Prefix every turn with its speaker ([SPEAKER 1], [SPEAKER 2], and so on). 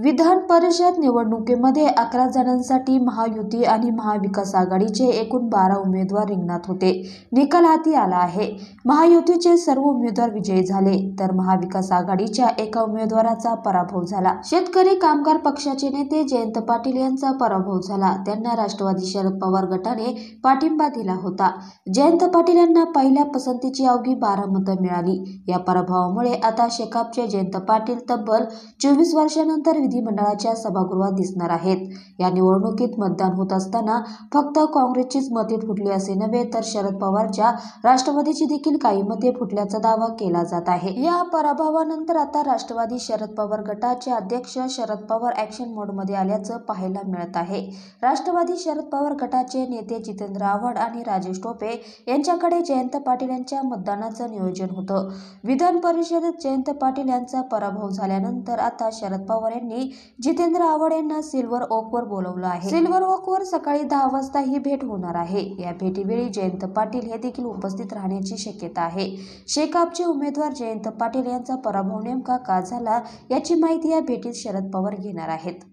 [SPEAKER 1] विधान परिषद निवडणुकीमध्ये 11 जणांसाठी महायुती आणि महाविकास आघाडीचे एकूण 12 उमेदवार रिंगणात होते. निकाल हाती आला आहे. महायुतीचे सर्व उमेदवार विजयी झाले, तर महाविकास आघाडीच्या एका उमेदवाराचा पराभव झाला. शेतकरी कामगार पक्षाचे नेते जयंत पाटील यांचा पराभव झाला. त्यांना राष्ट्रवादी शरद पवार गटाने पाठिंबा दिला होता. जयंत पाटील यांना पहिल्या पसंतीची अवघी 12 मतं मिळाली. या पराभवामुळे आता शेकापचे जयंत पाटील तब्बल 24 वर्षांनंतर विधिमंडळाच्या सभागृहात दिसणार आहेत. या निवडणुकीत मतदान होत असताना फक्त काँग्रेसचीच मते फुटली असे नव्हे, तर शरद पवारच्या राष्ट्रवादीची देखील काही मते फुटल्याचा दावा केला जात आहे. या पराभवानंतर आता राष्ट्रवादी शरद पवार गटाचे अध्यक्ष शरद पवार ॲक्शन मोडमध्ये आल्याचं पाहायला मिळत आहे. राष्ट्रवादी शरद पवार गटाचे नेते जितेंद्र आव्हाड आणि राजेश टोपे यांच्याकडे जयंत पाटील यांच्या मतदानाचं नियोजन होतं. विधान परिषदेत जयंत पाटील यांचा पराभव झाल्यानंतर आता शरद पवार यांनी जितेंद्र आव्हाड यांना सिल्वर ओकवर बोलवलं आहे. सिल्वर ओकवर सकाळी 10 वाजता ही भेट होणार आहे. या भेटीवेळी जयंत पाटील हे देखील उपस्थित राहण्याची शक्यता आहे. शेकापचे उमेदवार जयंत पाटील यांचा पराभव नेमका का झाला याची माहिती या भेटीत शरद पवार घेणार आहेत.